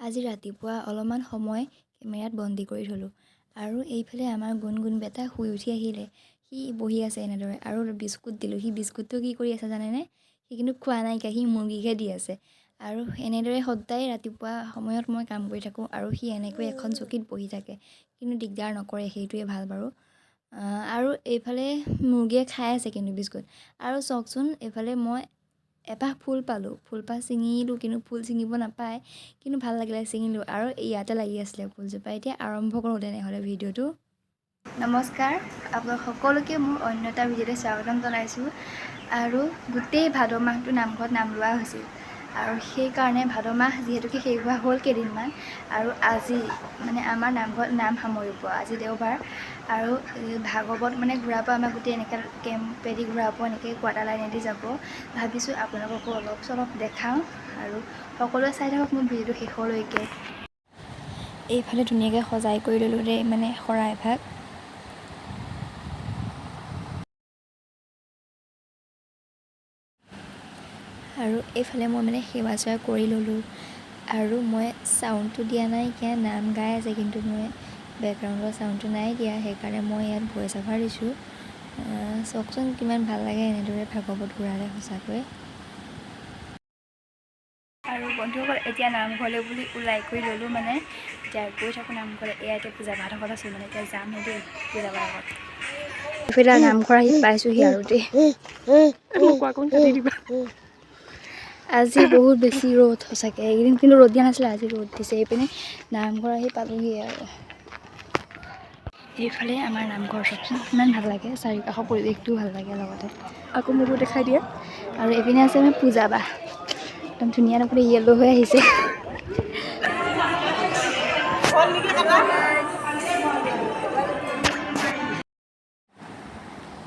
আজি ৰাতিপুৱা অলপমান সময় কেমেৰাত বন্দী কৰি থলোঁ আৰু এইফালে আমাৰ গুণগুণ বেটা শুই উঠি আহিলে। সি বহি আছে এনেদৰে আৰু বিস্কুট দিলোঁ। সি বিস্কুটটো কি কৰি আছে জানেনে? সি কিন্তু খোৱা নাইকিয়া, সি মুৰ্গীকহে দি আছে। আৰু এনেদৰে সদায় ৰাতিপুৱা সময়ত মই কাম কৰি থাকোঁ আৰু সি এনেকৈ এখন চকীত বহি থাকে, কিন্তু দিগদাৰ নকৰে, সেইটোৱে ভাল বাৰু। আৰু এইফালে মুৰ্গীয়ে খাই আছে কিন্তু বিস্কুট। আৰু চাওকচোন, এইফালে মই এপাহ ফুল পালোঁ, ফুলপাহ ছিঙিলোঁ, কিন্তু ফুল ছিঙিব নাপায়, কিন্তু ভাল লাগিলে ছিঙিলোঁ আৰু ইয়াতে লাগি আছিলে ফুলজোপা। এতিয়া আৰম্ভ কৰোঁ তেনেহ'লে ভিডিঅ'টো। নমস্কাৰ, আপোনালোক সকলোকে মোৰ অন্য এটা ভিডিঅ'লৈ স্বাগতম জনাইছোঁ। আৰু গোটেই ভাদ মাহটো নামঘৰত নাম লোৱা হৈছিল আৰু সেইকাৰণে ভাদ মাহ যিহেতুকে শেষ হোৱা হ'ল কেইদিনমান, আৰু আজি মানে আমাৰ নামঘৰত নাম সামৰিব। আজি দেওবাৰ আৰু ভাগৱত মানে ঘূৰাব, আমাৰ গোটেই এনেকৈ কেম্পেদি ঘূৰাব, এনেকৈ কোৱাটাৰ লাইনেদি যাব। ভাবিছোঁ আপোনালোককো অলপ চলপ দেখাওঁ আৰু সকলোৱে চাই থাকক মোৰ ভিডিঅ'টো শেষলৈকে। এইফালে ধুনীয়াকৈ সজাই কৰি ল'লোঁ দেই, মানে শৰাইভাগ। আৰু এইফালে মই মানে সেৱা চেৱা কৰি ল'লোঁ আৰু মই চাউণ্ডটো দিয়া নাই, কিয় নাম গাই আছে, কিন্তু মই বেকগ্ৰাউণ্ডৰ চাউণ্ডটো নাই দিয়া, সেইকাৰণে মই ইয়াত ভইচ অভাৰ দিছোঁ। চাওকচোন কিমান ভাল লাগে এনেদৰে ভাগৱত ঘূৰালে সঁচাকৈ। আৰু বন্ধুসকল, এতিয়া নামঘৰলৈ বুলি ওলাই কৰি ল'লোঁ, মানে এতিয়া গৈ থাকোঁ নামঘৰলৈ। এয়া এতিয়া পূজা ভাগত আছোঁ, মানে এতিয়া যাম দেই পূজা ভাগত। এইফালে নামঘৰ আহি পাইছোঁহি আৰু দেই। আজি বহুত বেছি ৰ'দ সঁচাকৈ, এইকেইদিন কিন্তু ৰ'দ দিয়া নাছিলে, আজি ৰ'দ দিছে। এইপিনে নামঘৰ আহি পালোহি আৰু। এইফালে আমাৰ নামঘৰ চোন ইমান ভাল লাগে, চাৰিওকাষৰ পৰিৱেশটোও ভাল লাগে লগতে। আকৌ মোকো দেখাই দিয়ে। আৰু এইপিনে আছে মানে পূজা বা, একদম ধুনীয়া নকৰি য়েল্ল' হৈ আহিছে।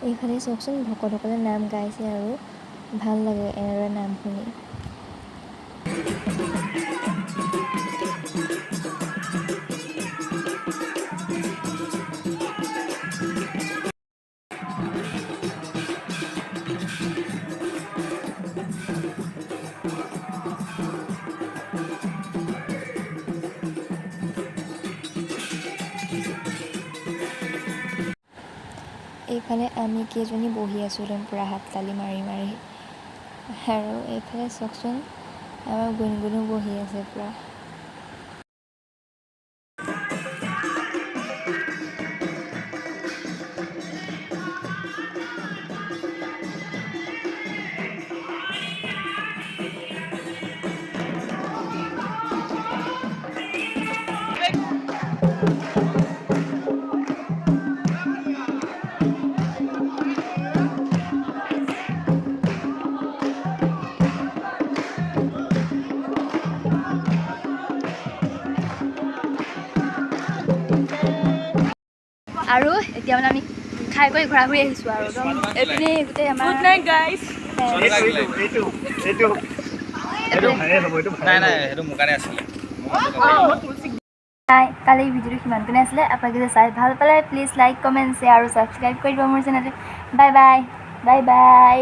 এইফালে চাওকচোন, ভকতসকলে নাম গাইছে আৰু ভাল লাগে এনেদৰে নাম শুনি। এইফালে আমি কেইজনী বহি আছোঁ একদম পূৰা হাত তালি মাৰি মাৰি। আৰু এইফালে চাওকচোন, আমাৰ গুণগুণো বহি আছে পূৰা। আৰু এতিয়া মানে আমি খাই কৰি ঘূৰা ঘূৰি আহিছোঁ আৰু একদম এইপিনে গোটেই আমাৰ কালি ভিডিঅ'টো সিমানখিনি আছিলে। আপোনালোকে চাই ভাল পালে প্লিজ লাইক, কমেণ্ট, শ্বেয়াৰ আৰু ছাবস্ক্ৰাইব কৰি দিব মোৰ চেনেলটো। Bye bye bye bye.